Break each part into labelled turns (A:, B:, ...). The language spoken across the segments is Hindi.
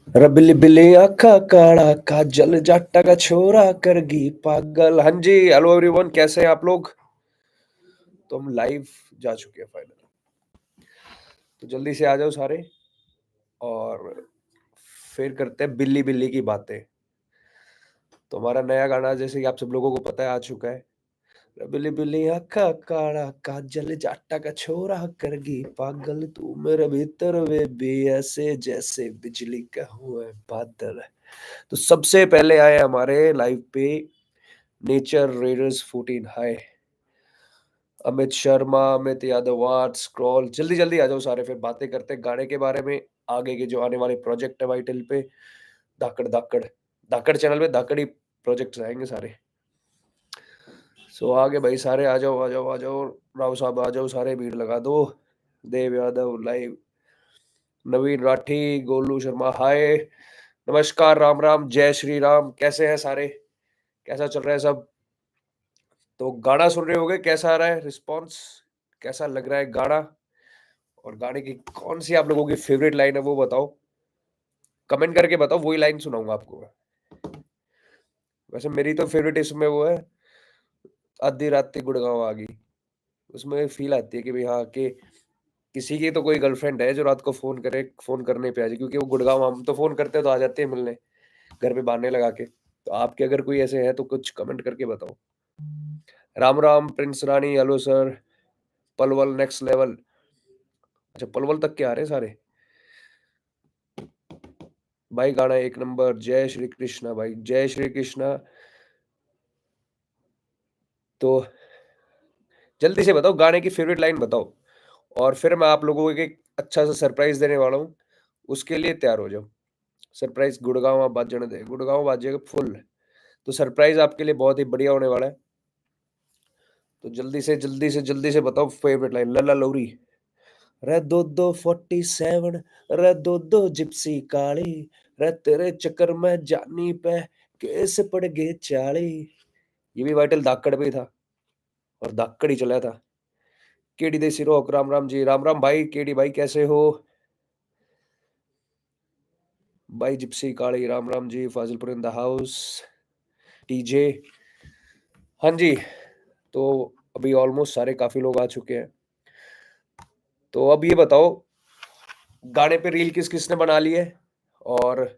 A: रबिली बिली आखा काला काजल जाटा का छोरा करगी पागल। हाँ जी, हेलो एवरीवन, कैसे हैं आप लोग? तो हम लाइव जा चुके हैं फाइनल, तो जल्दी से आ जाओ सारे और फिर करते हैं बिल्ली बिल्ली की बातें। तो हमारा नया गाना जैसे कि आप सब लोगों को पता है आ चुका है। रबिली बिली आखा काला काजल जाटा का छोरा करगी पागल, तू मेरे भीतर वे भी ऐसे जैसे बिजली का हुआ बादल। तो सबसे पहले आए हमारे लाइव पे नेचर रेडर्स 14। हाय अमित शर्मा, अमित यादव, वाट स्क्रॉल, जल्दी जल्दी आ जाओ सारे, फिर बातें करते हैं गाने के बारे में, आगे के जो आने वाले प्रोजेक्ट है वाइटल पे। धाकड़ धाकड़ धाकड़ चैनल पे धाकड़ ही प्रोजेक्ट्स आएंगे सारे। सो आगे भाई सारे आ जाओ आ जाओ आ जाओ, राव साहब आ जाओ सारे, भीड़ लगा दो। देव यादव लाइव, नवीन राठी, गोलू शर्मा हाय, नमस्कार, राम राम, जय श्री राम। कैसे हैं सारे, कैसा चल रहा है सब? तो गाना सुन रहे होगे, कैसा आ रहा है रिस्पॉन्स, कैसा लग रहा है गाना? और गाने की कौन सी आप लोगों की फेवरेट लाइन है वो बताओ, कमेंट करके बताओ, वही लाइन सुनाऊंगा आपको मैं। वैसे मेरी तो फेवरेट इसमें वो है, आधी रात गुड़गांव आ गई। उसमें फील आती है कि भाई हाँ, कि किसी की तो कोई गर्लफ्रेंड है जो रात को फोन करे, फोन करने पे आ जाए, क्योंकि वो गुड़गांव, हम तो फोन करते हैं तो आ जाते हैं मिलने, घर पे बहाने लगा के। तो आपके अगर कोई ऐसे है तो कुछ कमेंट करके बताओ। Ram Ram Prince Rani, hello sir. Palwal next level, अच्छा पलवल तक के आ रहे हैं सारे भाई। गाना एक नंबर, जय श्री कृष्णा भाई, जय श्री कृष्णा। तो जल्दी से बताओ गाने की फेवरेट लाइन बताओ, और फिर मैं आप लोगों को एक अच्छा सा सरप्राइज देने वाला हूँ, उसके लिए तैयार हो जाओ। सरप्राइज गुड़गांव बाजने दे, गुड़गांव बाजेगा फुल। तो सरप्राइज आपके लिए बहुत ही बढ़िया होने वाला है। तो जल्दी से बताओ फेवरेट लाइन। लल्ला लोरी, रे दो 47, रे दो जिप्सी काली, रे तेरे चक्कर में जानी पे केस पड़ गए 40। ये भी वाइटल धाकड़ पे ही था, और धाकड़ ही चला था। केडी देसी रोक, राम राम जी, राम राम भाई, केडी भाई कैसे हो भाई? जिप्सी काली, Ram Ram ji, Fazilpur in the house, TJ. हाँ जी, तो अभी ऑलमोस्ट सारे काफी लोग आ चुके हैं। तो अब ये बताओ गाने पे रील किस किसने बना ली है, और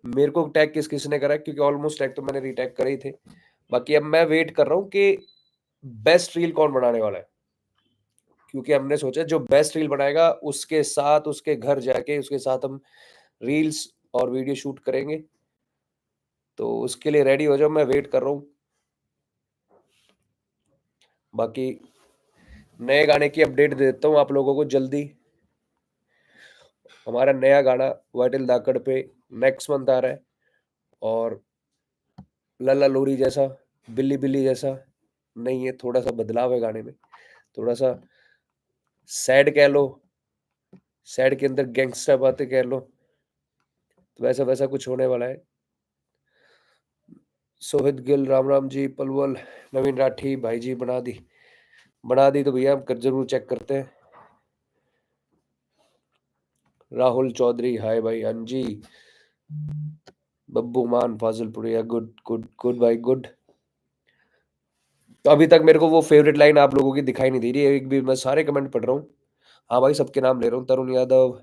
A: मेरे को टैग किस किसने करा है, क्योंकि ऑलमोस्ट टैग तो मैंने रीटैग करे ही थे। बाकी अब मैं वेट कर रहा हूँ कि बेस्ट रील कौन बनाने वाला है, क्योंकि हमने सोचा जो बेस्ट रील बनाएगा उसके साथ, उसके घर जाके उसके साथ हम रील्स और वीडियो शूट करेंगे। तो उसके लिए रेडी हो जाओ, मैं वेट कर रहा हूँ। बाकी नए गाने की अपडेट दे देता हूँ आप लोगों को जल्दी। हमारा नया गाना वाइटल धाकड़ पे नेक्स्ट मंथ आ रहा है, और लल्ला लोरी जैसा, बिल्ली बिल्ली जैसा नहीं है, थोड़ा सा बदलाव है गाने में, थोड़ा सा सैड कह लो, सैड के अंदर गैंगस्टर बातें कह लो, तो वैसा वैसा कुछ होने वाला है। सोहित गिल, राम राम जी, पलवल, नवीन राठी भाई जी, बना दी तो भैया हम जरूर चेक करते हैं। राहुल चौधरी हाय भाई, अंजी, बब्बू मान, फाजिलपुरिया, गुड गुड गुड भाई गुड। तो अभी तक मेरे को वो फेवरेट लाइन आप लोगों की दिखाई नहीं दे रही है, एक भी मैं सारे कमेंट पढ़ रहा हूँ। हाँ भाई, सबके नाम ले रहा हूँ, तरुण यादव,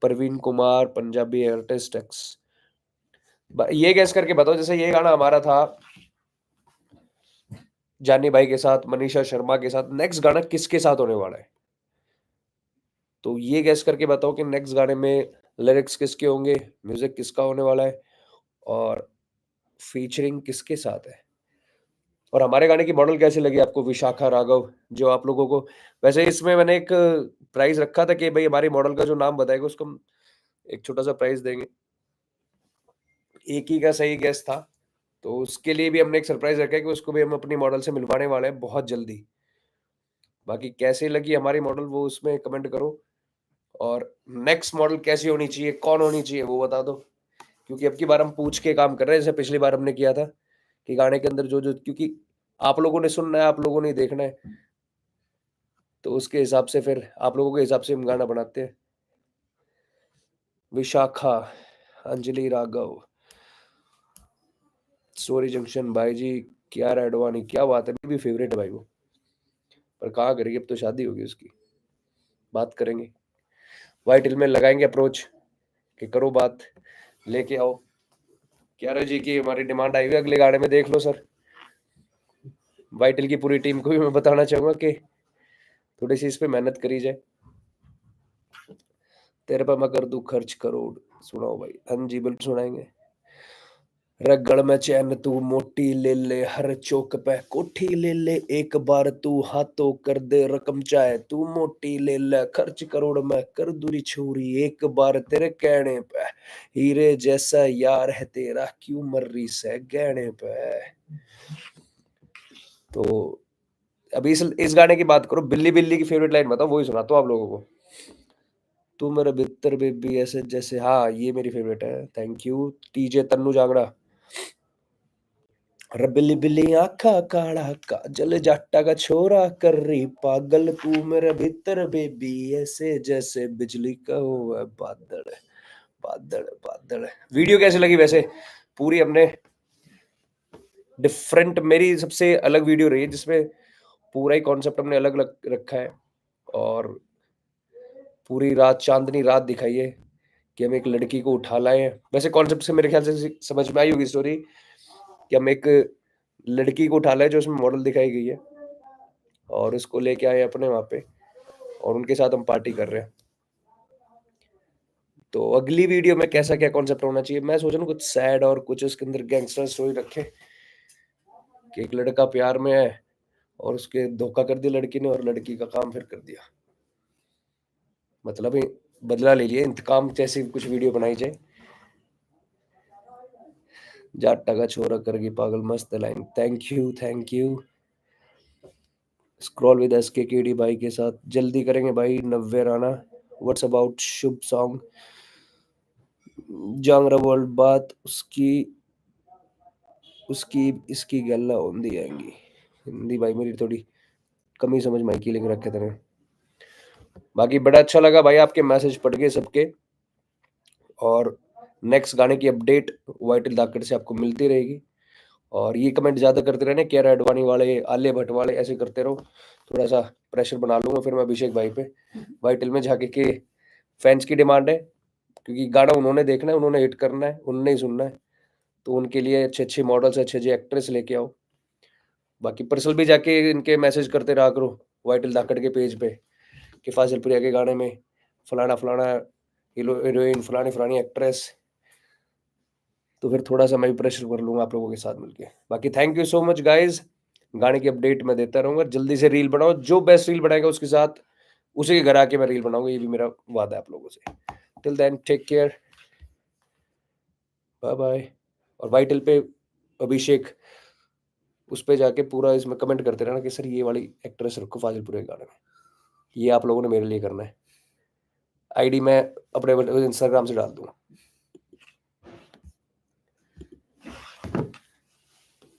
A: परवीन कुमार, पंजाबी आर्टिस्ट एक्स। ये गैस करके बताओ, जैसे ये गाना हमारा था जानी भाई के साथ, मनीषा शर्मा के साथ, नेक्स्ट गाना किसके साथ होने वाला है? तो ये गैस करके बताओ कि नेक्स्ट गाने में लिरिक्स किसके होंगे, म्यूजिक किसका होने वाला है, और फीचरिंग किसके साथ है। और हमारे गाने की मॉडल कैसी लगी आपको, विशाखा राघव, जो आप लोगों को, वैसे इसमें मैंने एक प्राइज रखा था कि भाई हमारी मॉडल का जो नाम बताएगा उसको हम एक छोटा सा प्राइज देंगे। एक ही का सही गेस था, तो उसके लिए भी हमने एक सरप्राइज रखा है कि उसको भी हम अपनी मॉडल से मिलवाने वाले हैं बहुत जल्दी। बाकी कैसे लगी हमारी मॉडल वो उसमें कमेंट करो, और नेक्स्ट मॉडल कैसी होनी चाहिए, कौन होनी चाहिए वो बता दो, क्योंकि अब की बार हम पूछ के काम कर रहे हैं, जैसे पिछली बार हमने किया था कि गाने के अंदर जो जो, क्योंकि आप लोगों ने सुनना है, आप लोगों ने देखना है, तो उसके हिसाब से फिर आप लोगों के हिसाब से हम गाना बनाते हैं। विशाखा, अंजलि राघव, स्टोरी जंक्शन भाई जी, कियारा एडवाणी, क्या बात है, मेरी भी फेवरेट है भाई वो। पर कहाँ करेगी, अब तो शादी होगी उसकी, बात करेंगे। व्हाइट हिल में लगाएंगे अप्रोच कि करो बात, लेके आओ। कियारा जी की हमारी डिमांड आई हुई है, अगले गाने में देख लो सर। व्हाइट हिल की पूरी टीम को भी मैं बताना चाहूंगा कि थोड़ी सी इस पे मेहनत करी जाए। तेरे पे मैं कर दूं खर्च करोड़, सुनाओ भाई। हाँ जी बिल्कुल सुनाएंगे। रगड़ में चैन तू मोटी ले ले, हर चौक पे कोठी ले ले, एक बार तू हाथों कर दे रकम चाहे तू मोटी ले ले, खर्च करोड़ में कर दूरी छोरी, एक बार तेरे कहने पे, हीरे जैसा यार है तेरा क्यों मर्री से गहने पे। तो अभी इस गाने की बात करो, बिल्ली बिल्ली की फेवरेट लाइन बताओ, वही सुनाता हूँ आप लोगों को। तू मेरा बितर बेबी ऐसे जैसे, हाँ ये मेरी फेवरेट है, thank you TJ Tannu Jangra. बिल्ली बिल्ली आखा काला काजल जाटा का छोरा कर रही पागल, तू मेरे भीतर बेबी ऐसे जैसे बिजली का हुआ बादल। बादल बादल। वीडियो कैसी लगी वैसे? पूरी हमने डिफरेंट, मेरी सबसे अलग वीडियो रही है जिसमें पूरा ही कॉन्सेप्ट हमने अलग अलग रखा है, और पूरी रात चांदनी रात दिखाई है कि हम एक लड़की को उठा लाए हैं। वैसे कॉन्सेप्ट से मेरे ख्याल से समझ में आई होगी स्टोरी, कि हम एक लड़की को उठा लाए जो उसमें मॉडल दिखाई गई है, और उसको लेके आए अपने वहां पे, और उनके साथ हम पार्टी कर रहे हैं। तो अगली वीडियो में कैसा क्या कॉन्सेप्ट होना चाहिए, मैं सोच रहा हूँ कुछ सैड और कुछ उसके अंदर गैंगस्टर स्टोरी रखे, कि एक लड़का प्यार में है और उसके धोखा कर दिया लड़की ने, और लड़की का काम फिर कर दिया, मतलब ये बदला ले लिया, इंतकाम जैसी कुछ वीडियो बनाई जाए। जाट का छोरा करगी पागल, मस्त line, thank you thank you. Scroll with S K KD भाई के साथ जल्दी करेंगे भाई। Navya Rana, what's about Shubh song, Jangra world बात उसकी उसकी इसकी गल्ला होंदी आएंगी। हिंदी भाई मेरी थोड़ी कमी समझ में आई की लिख रखे थे। बाकी बड़ा अच्छा लगा भाई, आपके मैसेज पढ़ के सबके, और नेक्स्ट गाने की अपडेट वाइटल दाकड़ से आपको मिलती रहेगी। और ये कमेंट ज्यादा करते रहने, कियारा अडवाणी वाले, आलिया भट्ट वाले, ऐसे करते रहो, थोड़ा सा प्रेशर बना लूंगा फिर मैं अभिषेक भाई पे। वाइटल में जाके के फैंस की डिमांड है, क्योंकि गाना उन्होंने देखना है, उन्होंने हिट करना है, उन्होंने ही सुनना है, तो उनके लिए अच्छे अच्छे मॉडल्स, अच्छे अच्छे एक्ट्रेस लेके आओ। बाकी पर्सनल भी जाके इनके मैसेज करते रहा करो वाइटल धाकड़ के पेज पे, कि फाजिलपुरिया के गाने में फलाना फलाना हीरोइन, फलानी फलानी एक्ट्रेस, तो फिर थोड़ा सा मैं भी प्रेशर कर लूंगा आप लोगों के साथ मिलके। बाकी thank you so much guys, गाने की अपडेट मैं देता रहूंगा, जल्दी से रील बनाओ, जो बेस्ट रील बनाएगा उसके साथ उसी के घर आके मैं रील बनाऊंगा, ये भी मेरा वादा है आप लोगों से। Till then take care, bye bye. और वाइटल पे अभिषेक, उस पे जाके पूरा इसमें कमेंट करते रहना कि सर ये वाली एक्ट्रेस रखो फाजिलपुर के गाने में, ये आप लोगों ने मेरे लिए करना है। आईडी मैं अपने इंस्टाग्राम से डाल दूंगा।